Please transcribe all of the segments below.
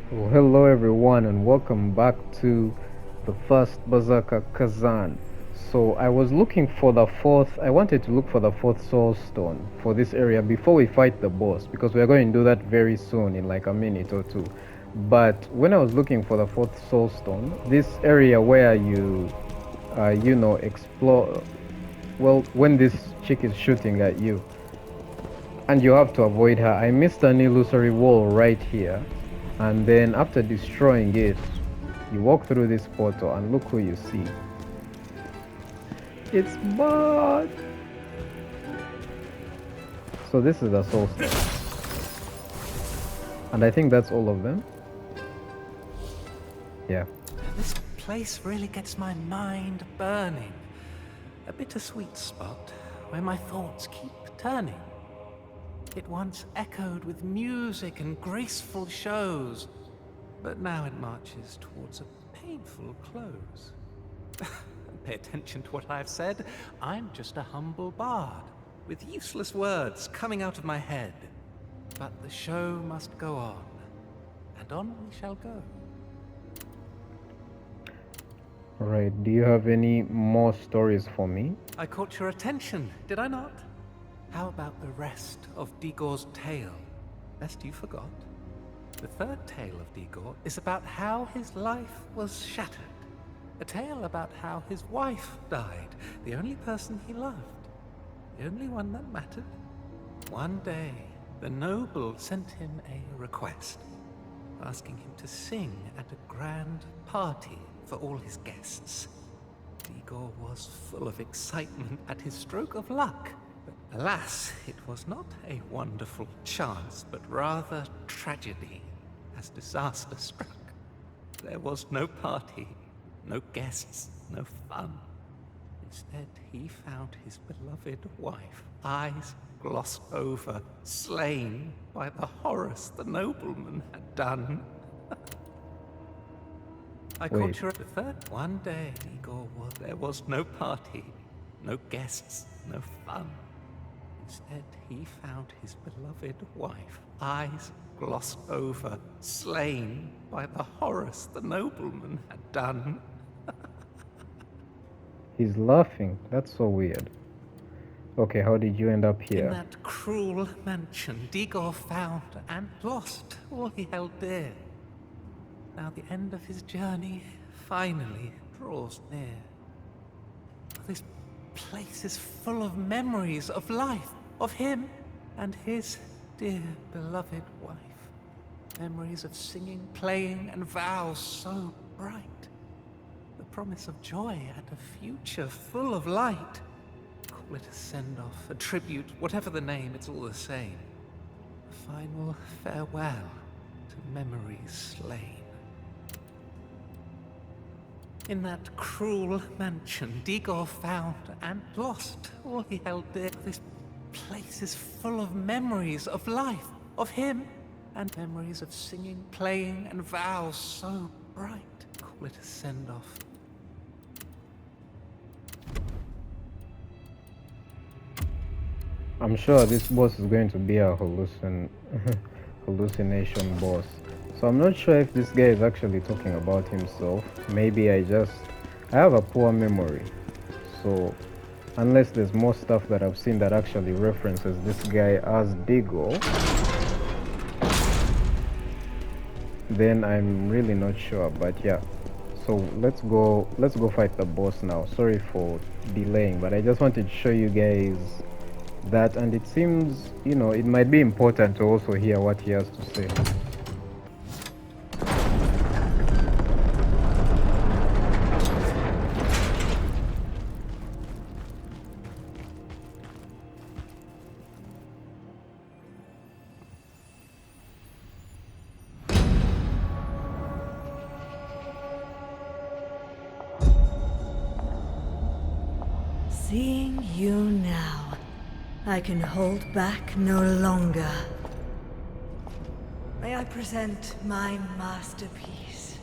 Well, hello everyone and welcome back to the First Berserker Khazan. So I was looking for the fourth, I wanted to look for the fourth soul stone for this area before we fight the boss because we are going to do that very soon in like a minute or two. But when I was looking for the fourth soul stone, this area where explore, well, when this chick is shooting at you and you have to avoid her, I missed an illusory wall right here. And then after destroying it, you walk through this portal and look who you see. It's Bud! So this is the soul stone. And I think that's all of them. Yeah. This place really gets my mind burning. A bittersweet spot where my thoughts keep turning. It once echoed with music and graceful shows, but now it marches towards a painful close. Pay attention to what I've said. I'm just a humble bard, with useless words coming out of my head. But the show must go on, and on we shall go. Alright, do you have any more stories for me? I caught your attention, did I not? How about the rest of Digor's tale, lest you forgot? The third tale of Digor is about how his life was shattered. A tale about how his wife died, the only person he loved, the only one that mattered. One day, the noble sent him a request, asking him to sing at a grand party for all his guests. Digor was full of excitement at his stroke of luck. But alas, it was not a wonderful chance, but rather tragedy, as disaster struck. There was no party, no guests, no fun. Instead, he found his beloved wife, eyes glossed over, slain by the horrors the nobleman had done. I caught you at the third. One day, there was no party, no guests, no fun. Instead, he found his beloved wife, eyes glossed over, slain by the horrors the nobleman had done. He's laughing. That's so weird. Okay, how did you end up here? In that cruel mansion, Digor found and lost all he held dear. Now the end of his journey finally draws near. This place is full of memories of life, of him and his dear beloved wife. Memories of singing, playing, and vows so bright. The promise of joy and a future full of light. Call it a send-off, a tribute, whatever the name, it's all the same. A final farewell to memories slain. In that cruel mansion, Digor found and lost all he held dear. This place is full of memories of life, of him, and memories of singing, playing, and vows so bright. Call it a send-off. I'm sure this boss is going to be a hallucination boss. So I'm not sure if this guy is actually talking about himself. Maybe I have a poor memory. So unless there's more stuff that I've seen that actually references this guy as Digor, then I'm really not sure. But yeah, so let's go fight the boss now. Sorry for delaying, but I just wanted to show you guys that, and it seems, it might be important to also hear what he has to say. Seeing you now, I can hold back no longer. May I present my masterpiece?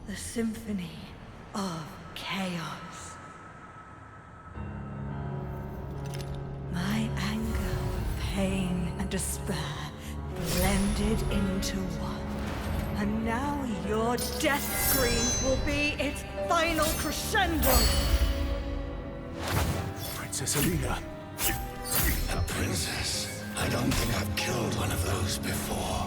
The Symphony of Chaos. My anger, pain, and despair blended into one. And now your death scream will be its final crescendo. Princess Ilyna. A princess? I don't think I've killed one of those before.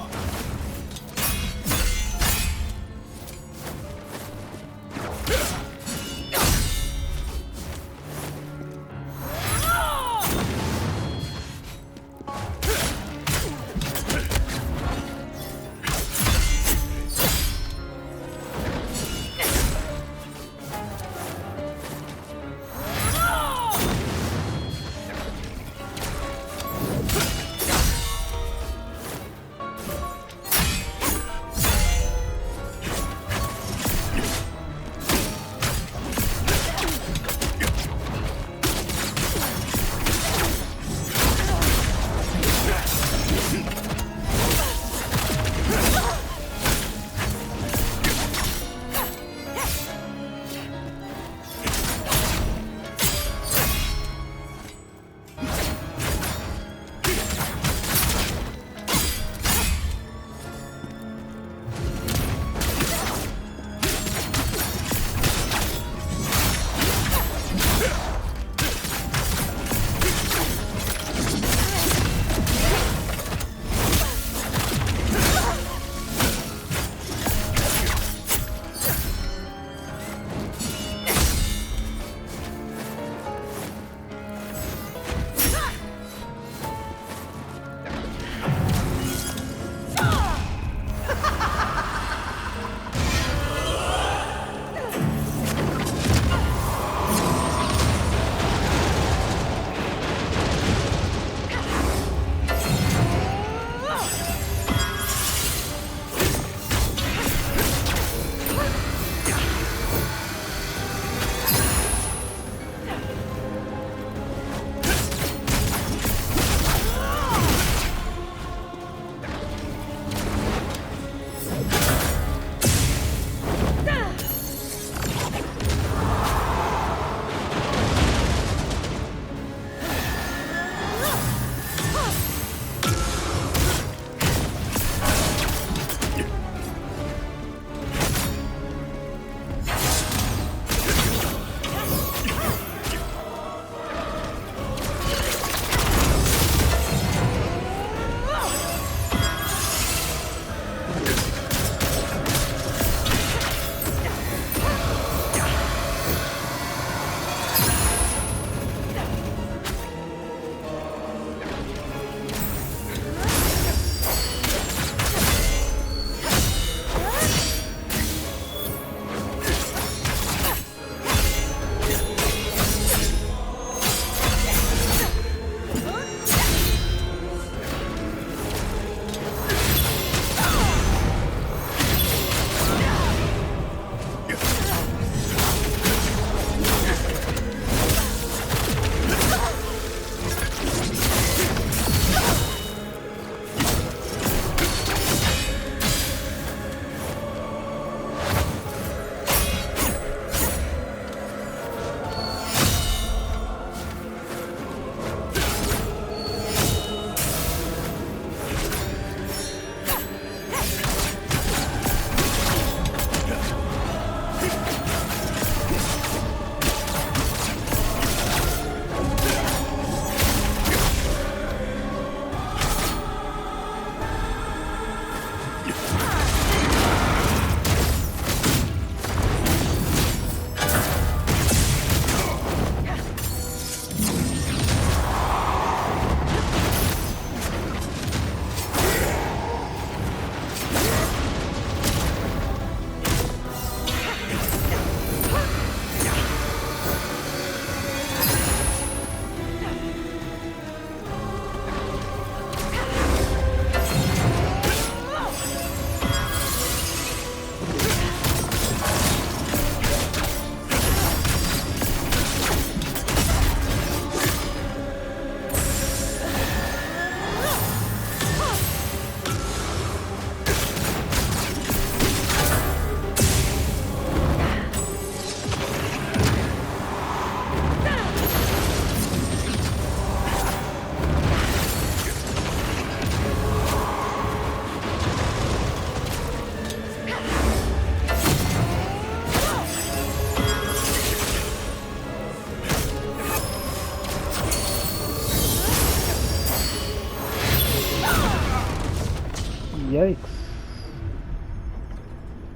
Yikes.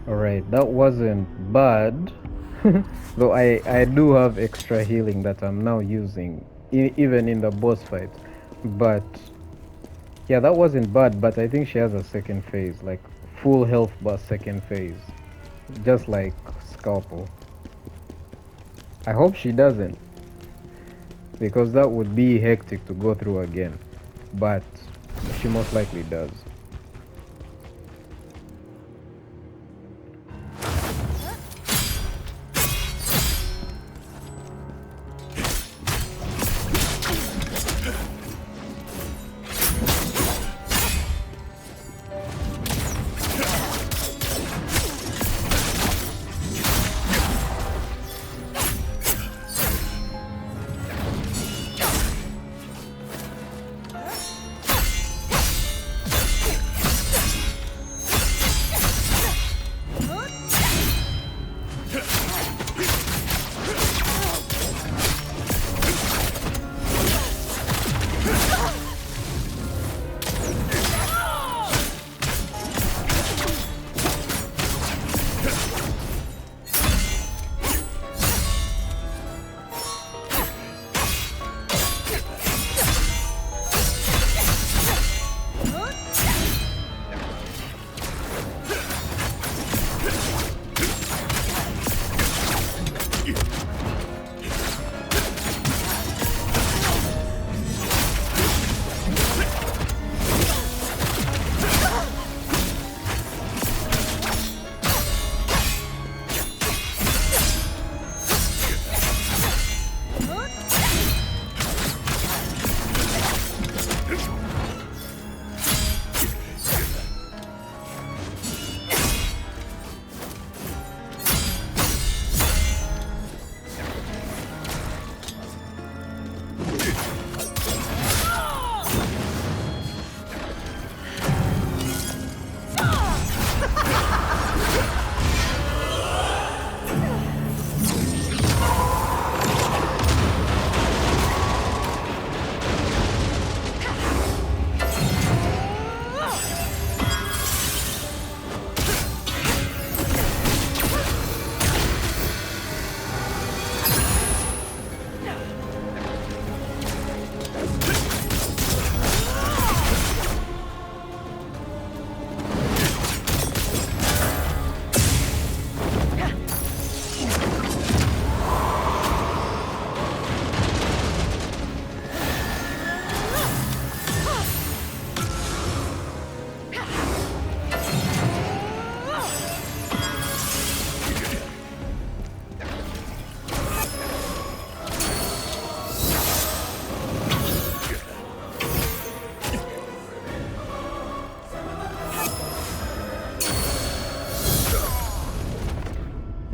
Alright, that wasn't bad. Though I do have extra healing that I'm now using, even in the boss fight. But yeah, that wasn't bad, but I think she has a second phase, like full health bar second phase. Just like Scalpel. I hope she doesn't, because that would be hectic to go through again. But she most likely does.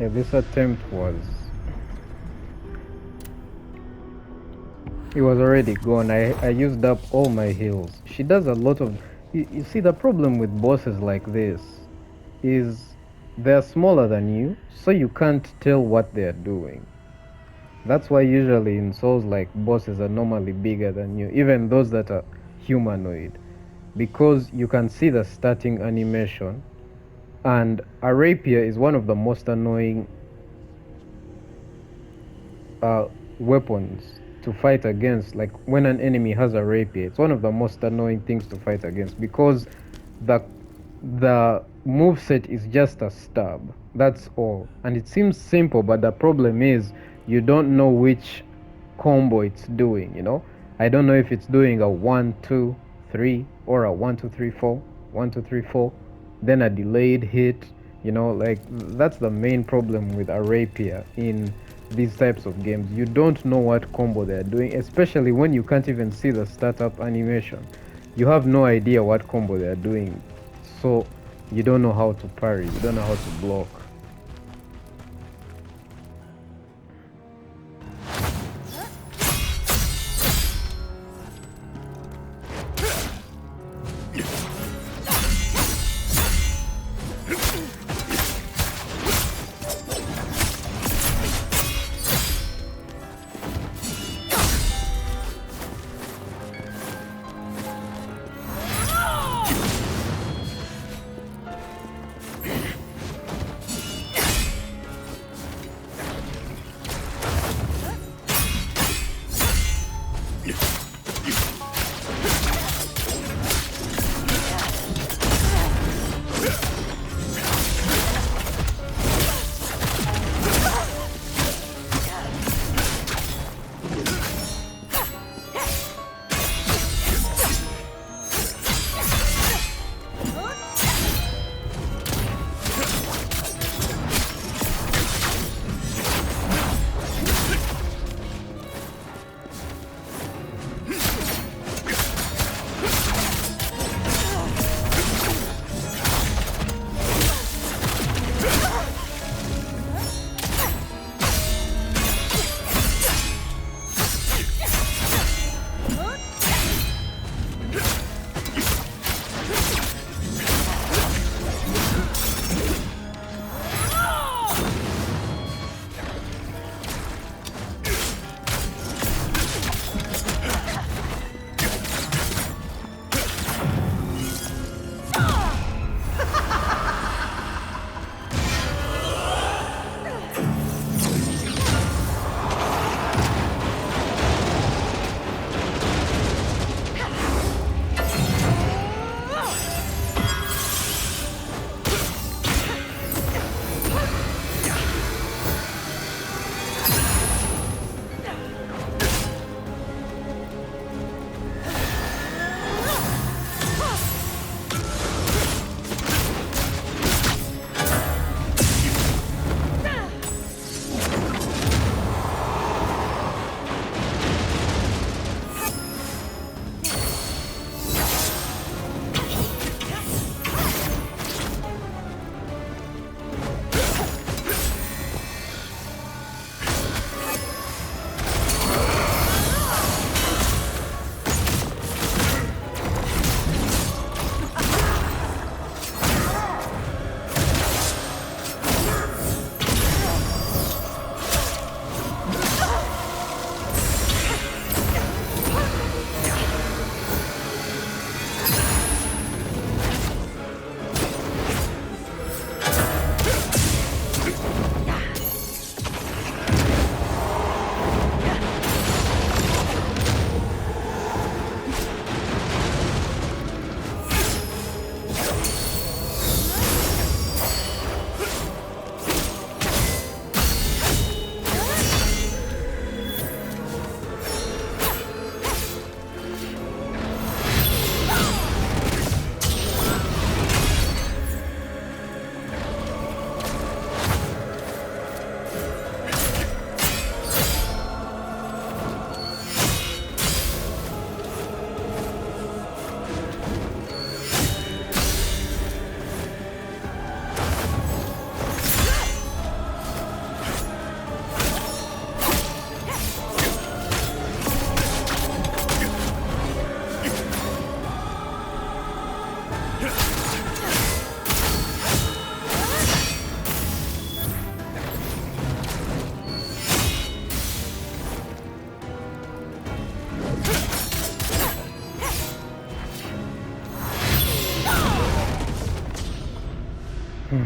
Yeah, this attempt was... It was already gone. I used up all my heals. She does a lot of... You see, the problem with bosses like this is they're smaller than you, so you can't tell what they're doing. That's why usually in Souls like bosses are normally bigger than you, even those that are humanoid, because you can see the starting animation. And a rapier is one of the most annoying weapons to fight against. Like when an enemy has a rapier, it's one of the most annoying things to fight against, because the moveset is just a stab. That's all. And it seems simple, but the problem is you don't know which combo it's doing, you know? I don't know if it's doing a 1 2 3 or a 1 2 3 4, 1 2 3 4, then a delayed hit, you know, like that's the main problem with a rapier in these types of games. You don't know what combo they're doing, especially when you can't even see the startup animation. You have no idea what combo they're doing, so you don't know how to parry, you don't know how to block. Hold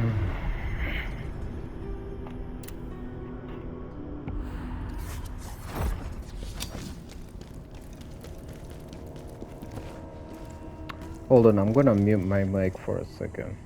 on, I'm gonna mute my mic for a second.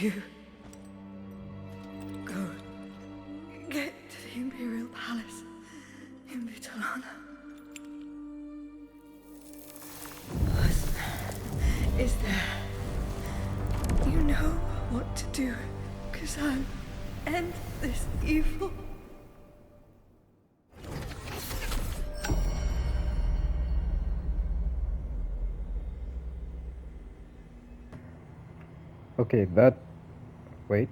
you. Go. Get to the Imperial Palace in Vitalon. Ozma is there. You know what to do, Khazan. End this evil. Okay, wait.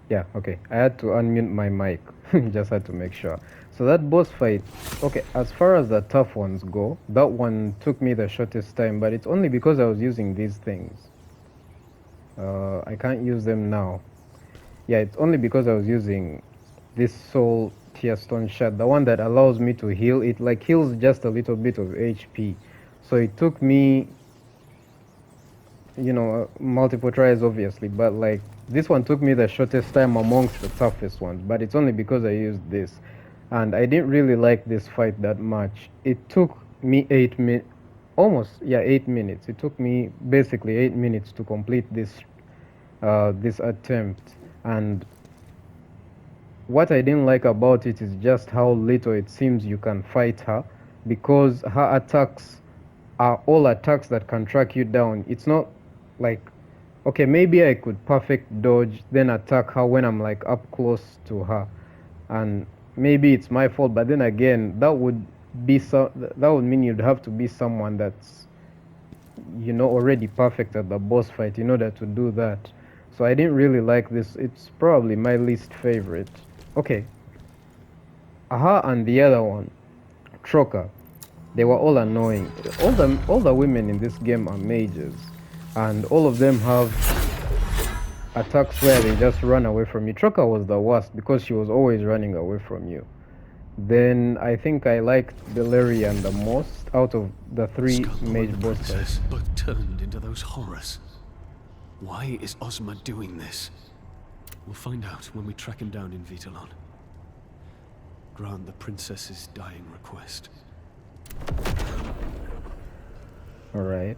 Yeah, okay. I had to unmute my mic. Just had to make sure. So that boss fight, okay, as far as the tough ones go, that one took me the shortest time, but it's only because I was using these things. I can't use them now. Yeah, it's only because I was using this soul tear stone shard, the one that allows me to heal. It like heals just a little bit of HP. So it took me, multiple tries obviously, but like this one took me the shortest time amongst the toughest ones, but it's only because I used this. And I didn't really like this fight that much. It took me 8 minutes, almost, yeah, 8 minutes. It took me basically 8 minutes to complete this attempt. And what I didn't like about it is just how little it seems you can fight her, because her attacks are all attacks that can track you down. It's not like, okay, maybe I could perfect dodge then attack her when I'm like up close to her, and maybe it's my fault, but then again that would mean you'd have to be someone that's already perfect at the boss fight in order to do that. So I didn't really like this. It's probably my least favorite. Okay, her and the other one, Trocker, they were all annoying. All the women in this game are mages, and all of them have attacks where they just run away from you. Trocker was the worst because she was always running away from you. Then I think I liked Beleriand the most out of the three mage bosses. Both turned into those horrors. Why is Ozma doing this? We'll find out when we track him down in Vitalon. Grant the princess's dying request. Alright.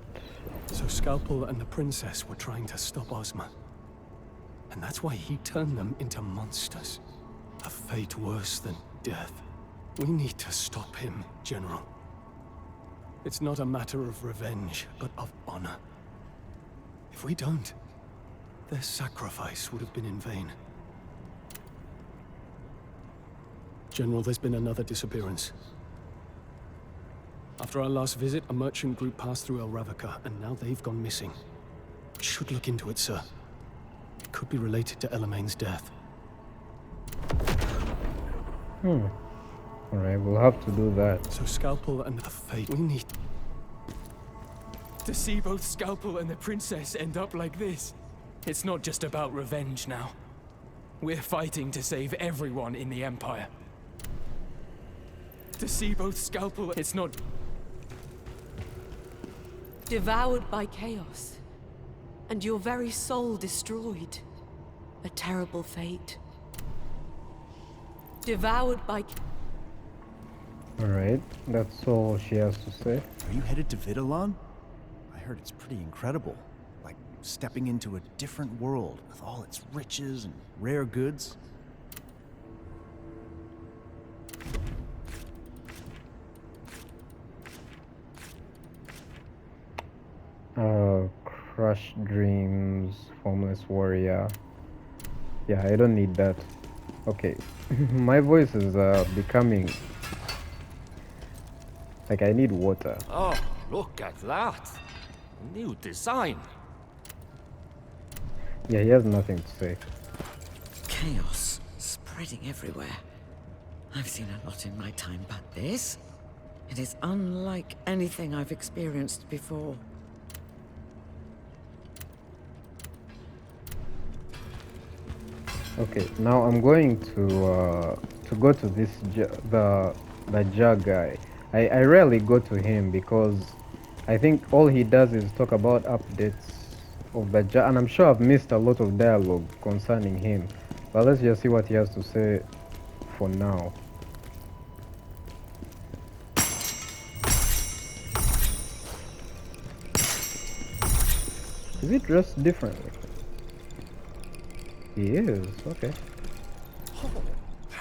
So Scalpel and the princess were trying to stop Ozma. And that's why he turned them into monsters. A fate worse than death. We need to stop him, General. It's not a matter of revenge, but of honor. If we don't, their sacrifice would have been in vain. General, there's been another disappearance. After our last visit, a merchant group passed through El Ravaka, and now they've gone missing. We should look into it, sir. It could be related to Elaine's death. Alright, we'll have to do that. So Scalpel and the fate we need. To see both Scalpel and the princess end up like this, it's not just about revenge now. We're fighting to save everyone in the Empire. To see both Scalpel, it's not... Devoured by chaos, and your very soul destroyed. A terrible fate. Devoured by... Alright, that's all she has to say. Are you headed to Vitalon? I heard it's pretty incredible. Like stepping into a different world with all its riches and rare goods. Crushed dreams, formless warrior. Yeah, I don't need that. Okay, my voice is becoming like I need water. Oh, look at that. New design. Yeah, he has nothing to say. Chaos spreading everywhere. I've seen a lot in my time, but this? It is unlike anything I've experienced before. Okay, now I'm going to go to this the Jar guy. I rarely go to him because I think all he does is talk about updates of the Jar, and I'm sure I've missed a lot of dialogue concerning him. But let's just see what he has to say for now. Is it dressed differently? He is, okay.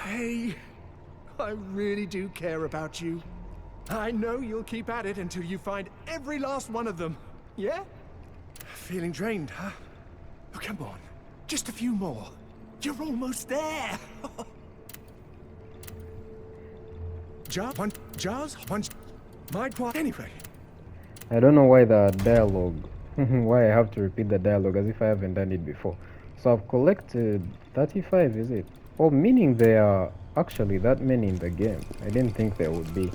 Hey, I really do care about you. I know you'll keep at it until you find every last one of them. Yeah? Feeling drained, huh? Oh, come on. Just a few more. You're almost there. Jars, my part. Anyway. I don't know why the dialogue, why I have to repeat the dialogue as if I haven't done it before. So I've collected 35, is it? Oh, meaning there are actually that many in the game. I didn't think there would be.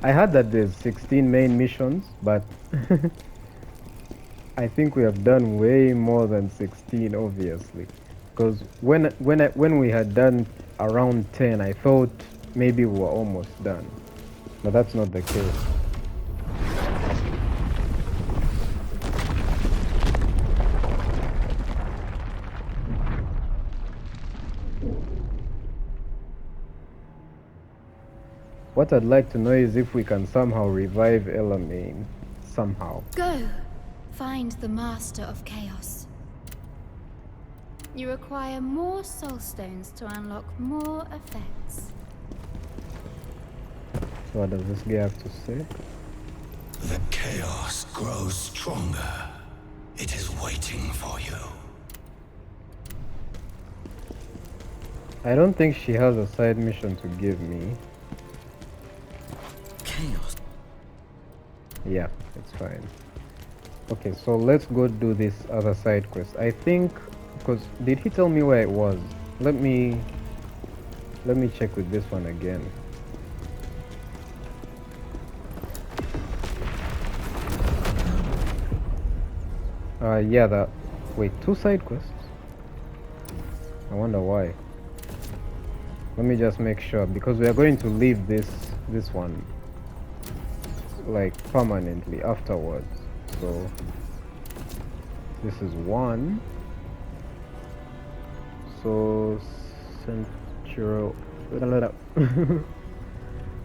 I heard that there's 16 main missions, but I think we have done way more than 16, obviously. Because when we had done around 10, I thought maybe we were almost done. But that's not the case. What I'd like to know is if we can somehow revive Elamine. Somehow. Go! Find the Master of Chaos. You require more soul stones to unlock more effects. So what does this guy have to say? The chaos grows stronger. It is waiting for you. I don't think she has a side mission to give me. Chaos. Yeah, it's fine. Okay, so let's go do this other side quest. I think, because did he tell me where it was? Let me check with this one again. Yeah, that. Wait, 2 side quests? I wonder why. Let me just make sure, because we are going to leave this one like permanently afterwards. So this is 1. So central.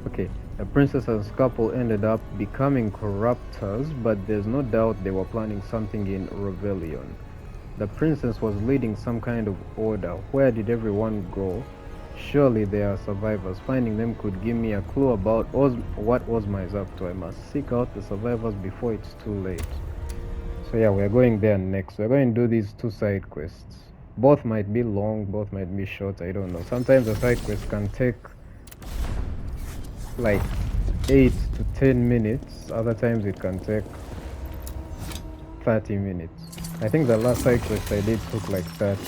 Okay, the princess and couple ended up becoming corruptors, but there's no doubt they were planning something in rebellion. The princess was leading some kind of order. Where did everyone go? Surely they are survivors. Finding them could give me a clue about what Ozma is up to. I must seek out the survivors before it's too late. So yeah, we're going there next. We're going to do these 2 side quests. Both might be long, both might be short, I don't know. Sometimes the side quest can take like 8 to 10 minutes. Other times it can take 30 minutes. I think the last side quest I did took like 30.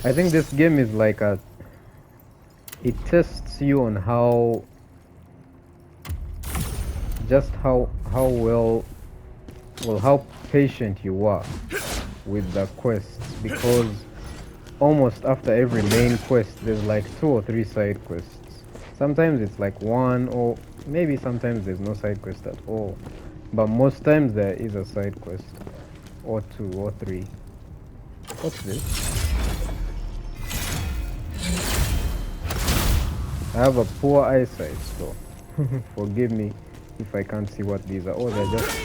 I think this game is like it tests you on how how patient you are with the quests, because almost after every main quest there's like 2 or 3 side quests. Sometimes it's like 1, or maybe sometimes there's no side quest at all, but most times there is a side quest, or 2 or 3. What's this? I have a poor eyesight, so forgive me if I can't see what these are. Oh, they're just...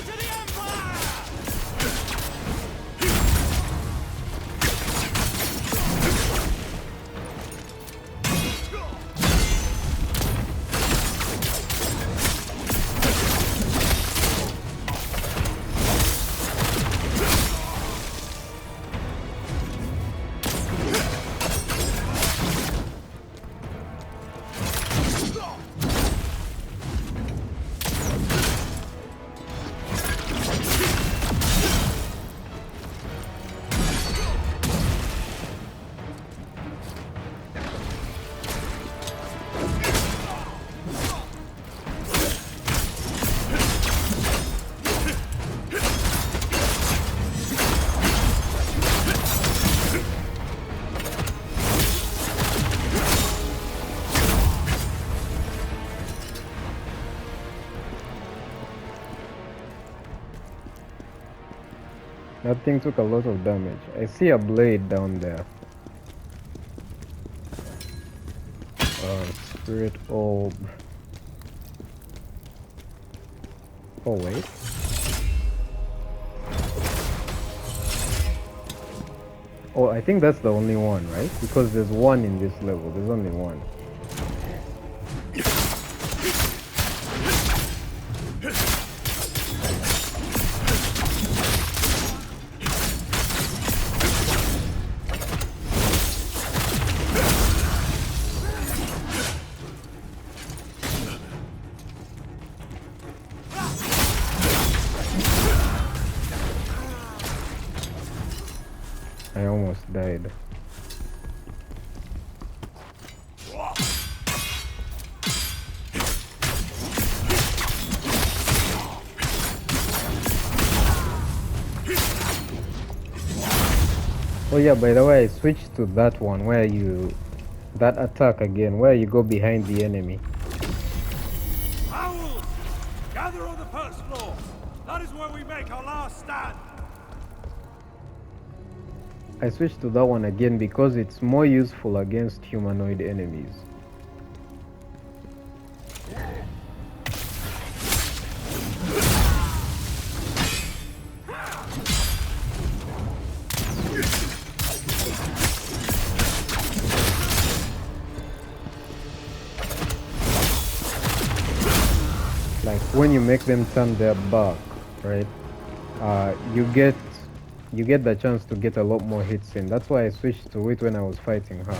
That thing took a lot of damage. I see a blade down there. Spirit orb. Oh wait. Oh, I think that's the only one, right? Because there's one in this level. There's only one. I almost died. Oh yeah, by the way, I switched to that one where that attack again, where you go behind the enemy. Owls! Gather on the first floor. That is where we make our last stand. I switched to that one again because it's more useful against humanoid enemies. Like when you make them turn their back, right? You get the chance to get a lot more hits in. That's why I switched to it when I was fighting her.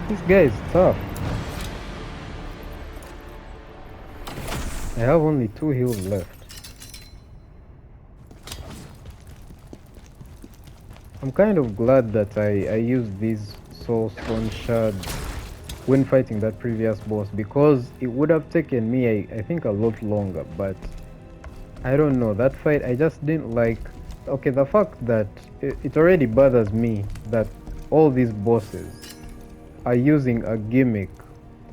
This guy is tough. I have only 2 heals left. I'm kind of glad that I used these soulstone shards when fighting that previous boss, because it would have taken me I think a lot longer, but I don't know, that fight I just didn't like. Okay, the fact that it already bothers me that all these bosses are using a gimmick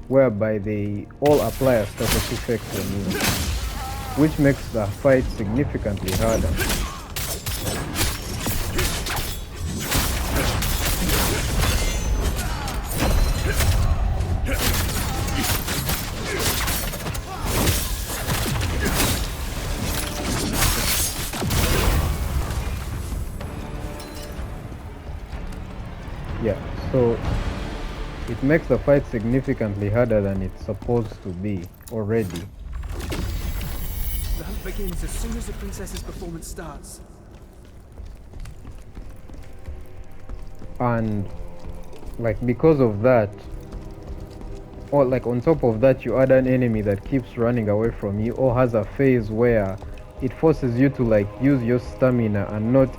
whereby they all apply a status effect on you, which makes the fight significantly harder. Yeah, so it makes the fight significantly harder than it's supposed to be already. The hunt begins as soon as the princess's performance starts. And like because of that, or like on top of that, you add an enemy that keeps running away from you or has a phase where it forces you to like use your stamina and not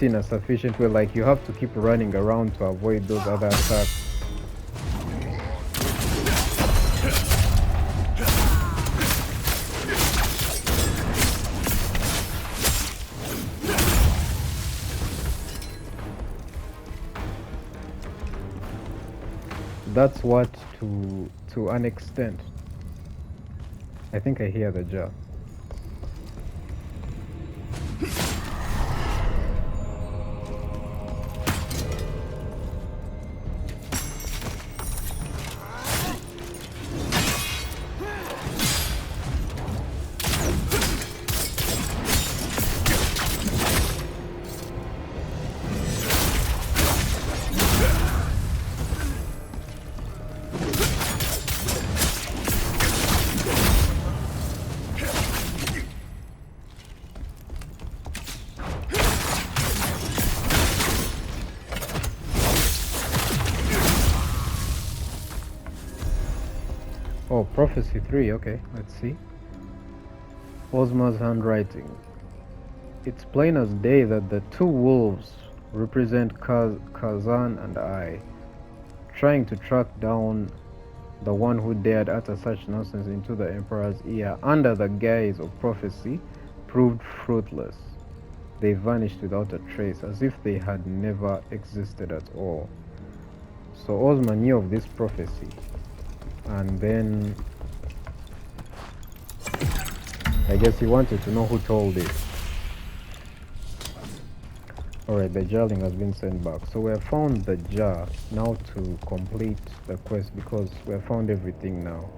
in a sufficient way, like you have to keep running around to avoid those other attacks. That's what to an extent. I think I hear the jar. Oh, Prophecy 3, okay, let's see. Ozma's handwriting. It's plain as day that the two wolves represent Khazan and I. Trying to track down the one who dared utter such nonsense into the Emperor's ear under the guise of prophecy proved fruitless. They vanished without a trace, as if they had never existed at all. So Ozma knew of this prophecy, and then I guess he wanted to know who told it. Alright, the jarling has been sent back. So we have found the jar now to complete the quest, because we have found everything now.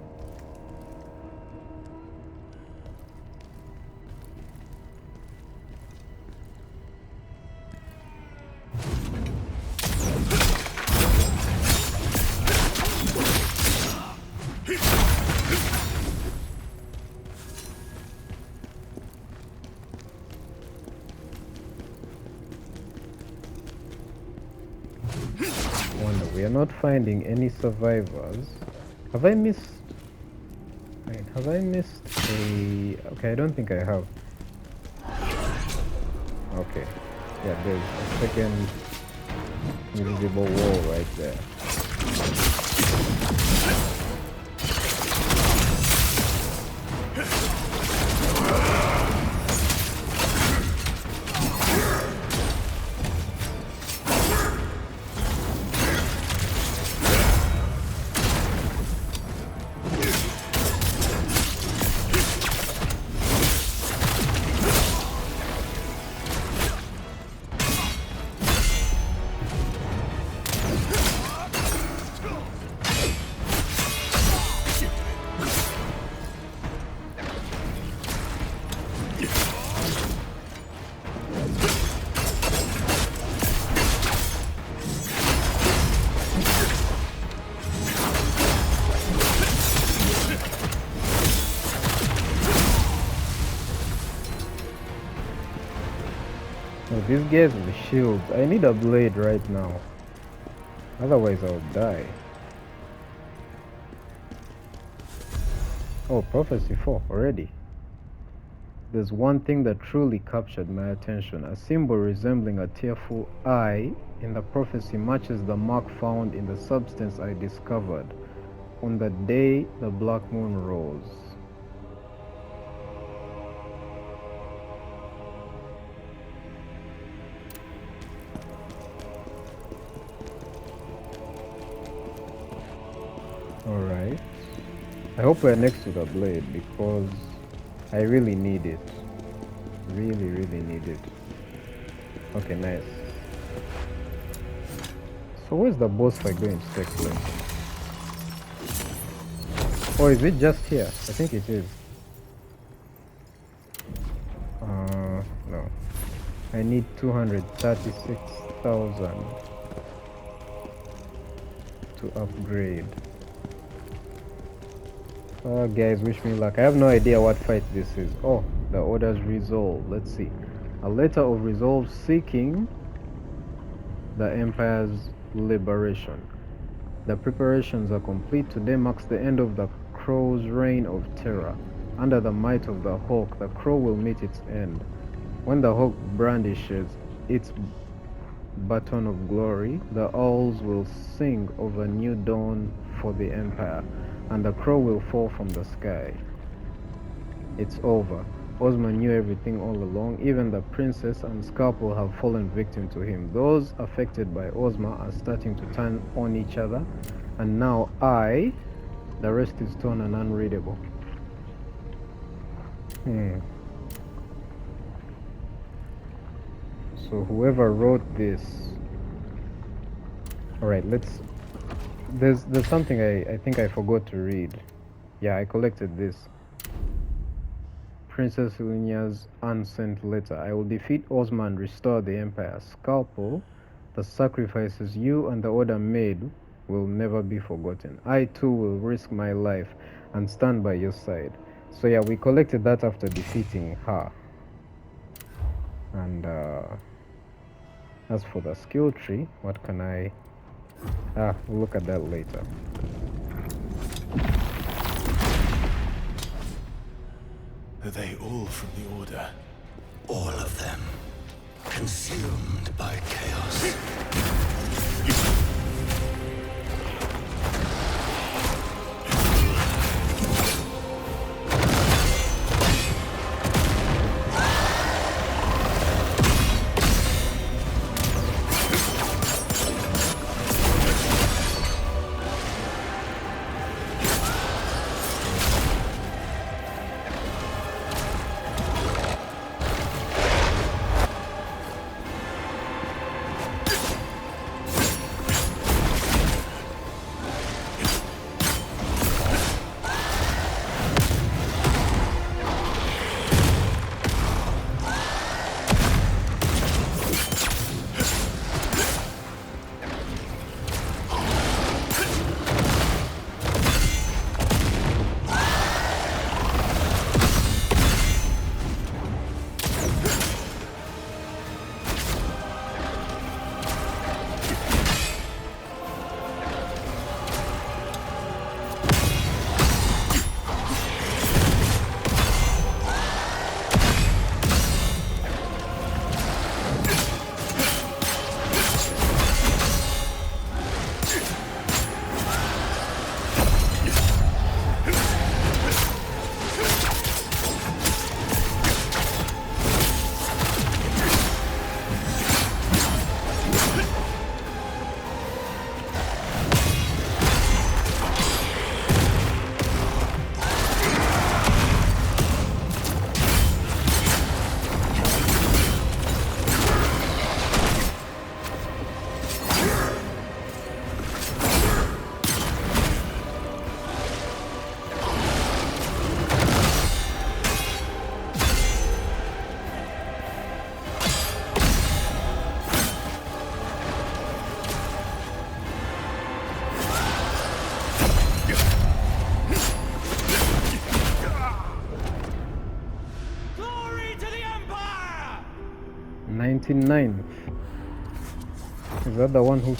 We are not finding any survivors. Have I missed? Wait, have I missed a? Okay, I don't think I have. Okay, yeah, there's a second invisible wall right there. These guys with shields. I need a blade right now. Otherwise I'll die. Oh, Prophecy 4 already. There's one thing that truly captured my attention. A symbol resembling a tearful eye in the prophecy matches the mark found in the substance I discovered on the day the black moon rose. Alright. I hope we're next to the blade, because I really need it. Really need it. Okay, nice. So where's the boss fight going to take place? Or is it just here? I think it is. No. I need 236,000 to upgrade. Guys, wish me luck. I have no idea what fight this is. Oh, the order's resolve. Let's see. A letter of resolve seeking the Empire's liberation. The preparations are complete. Today marks the end of the Crow's reign of terror. Under the might of the Hawk, the Crow will meet its end. When the Hawk brandishes its baton of glory, the owls will sing of a new dawn for the Empire, and the Crow will fall from the sky. It's over. Ozma knew everything all along. Even the princess and Scalpel have fallen victim to him. Those affected by Ozma are starting to turn on each other, and now the rest is torn and unreadable. So whoever wrote this... Alright, let's... There's something I think I forgot to read. Yeah, I collected this. Princess Ilyna's unsent letter. I will defeat Ozma and restore the Empire. Scalpel, the sacrifices you and the Order made will never be forgotten. I too will risk my life and stand by your side. So yeah, we collected that after defeating her. And as for the skill tree, what can I... we'll look at that later. Are they all from the Order? All of them. Consumed by chaos. Is that the one who...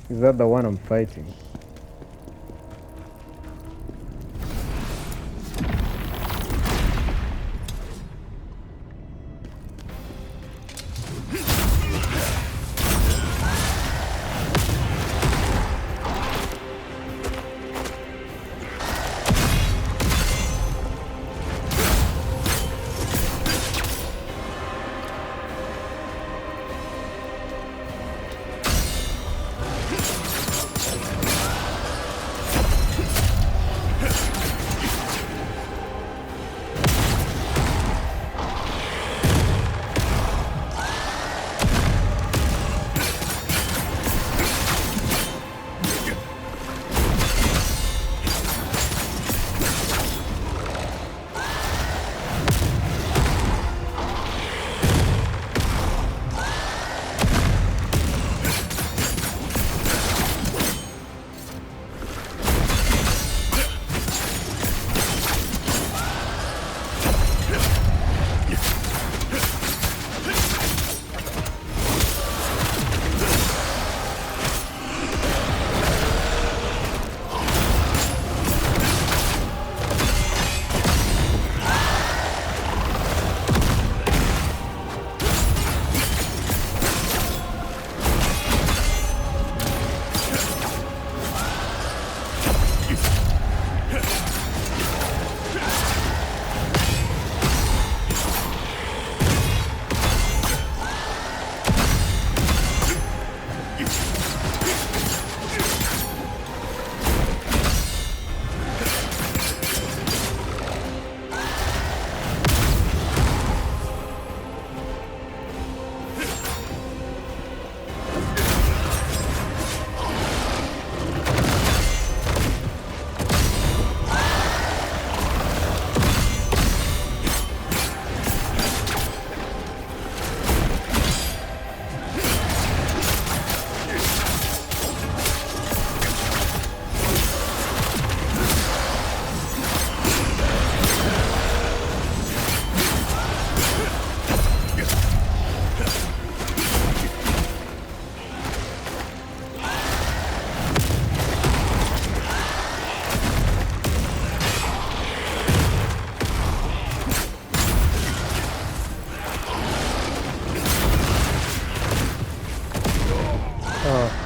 Is that the one I'm fighting?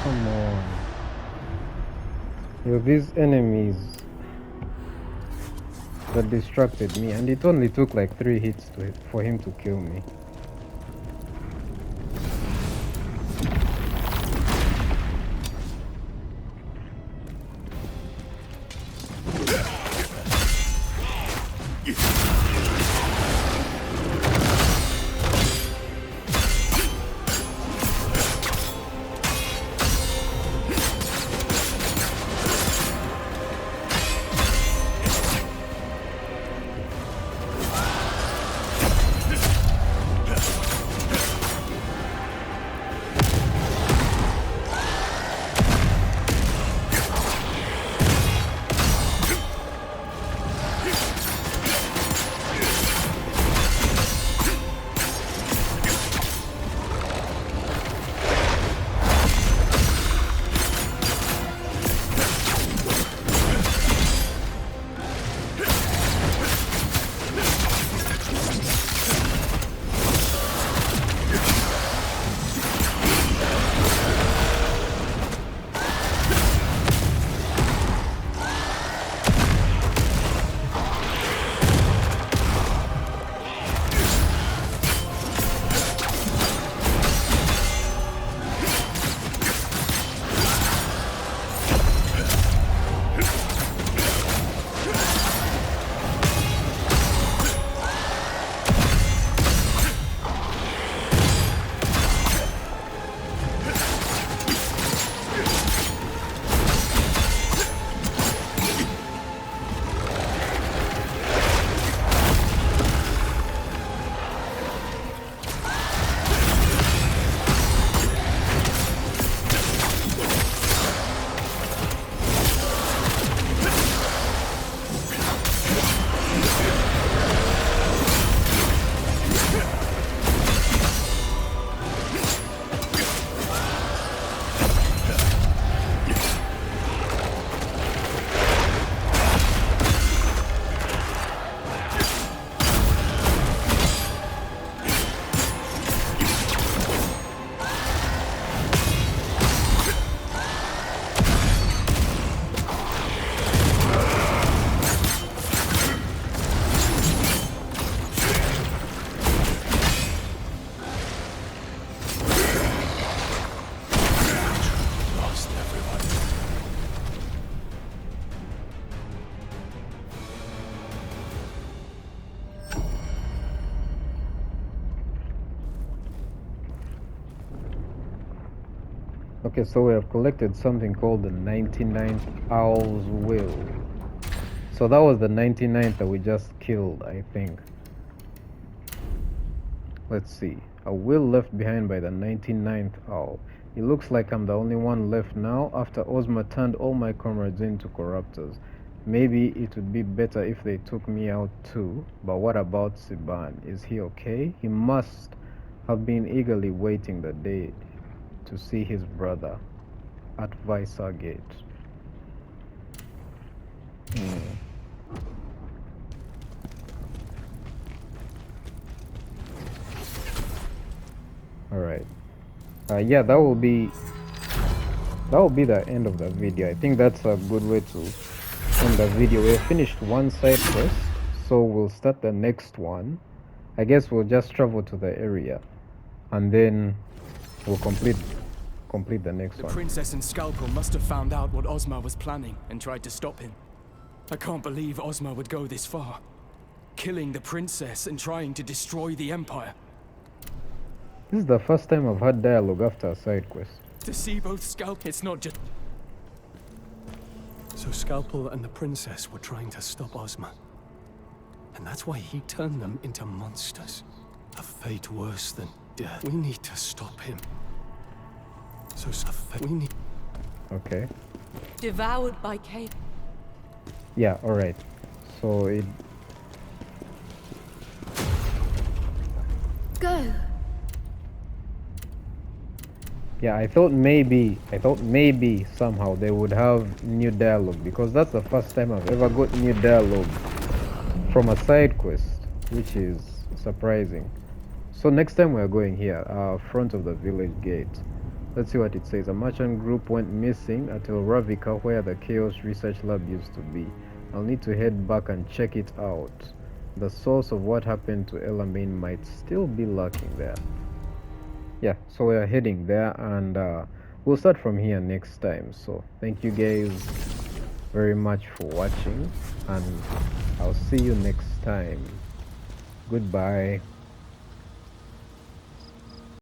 come on. Yo, these enemies that distracted me, and it only took like 3 hits for him to kill me. Okay, so we have collected something called the 99th Owl's Will. So that was the 99th that we just killed, I think. Let's see. A will left behind by the 99th Owl. It looks like I'm the only one left now after Ozma turned all my comrades into corruptors. Maybe it would be better if they took me out too. But what about Siban? Is he okay? He must have been eagerly waiting the day to see his brother at Visa Gate. Alright. Yeah, that will be the end of the video. I think that's a good way to end the video. We have finished one side quest, so we'll start the next one. I guess we'll just travel to the area and then we'll complete the next one. The princess and Scalpel must have found out what Ozma was planning and tried to stop him. I can't believe Ozma would go this far. Killing the princess and trying to destroy the Empire. This is the first time I've had dialogue after a side quest. To see both Scalpel, it's not just... So Scalpel and the princess were trying to stop Ozma. And that's why he turned them into monsters. A fate worse than death. We need to stop him. So we need... Okay. Devoured by chaos. Yeah, alright. So it... Go! Yeah, I thought maybe somehow they would have new dialogue, because that's the first time I've ever got new dialogue from a side quest, which is surprising. So next time we're going here, front of the village gate. Let's see what it says. A merchant group went missing at El Ravika, where the Chaos Research Lab used to be. I'll need to head back and check it out. The source of what happened to Elaine might still be lurking there. Yeah, so we're heading there, and we'll start from here next time. So thank you guys very much for watching, and I'll see you next time. Goodbye.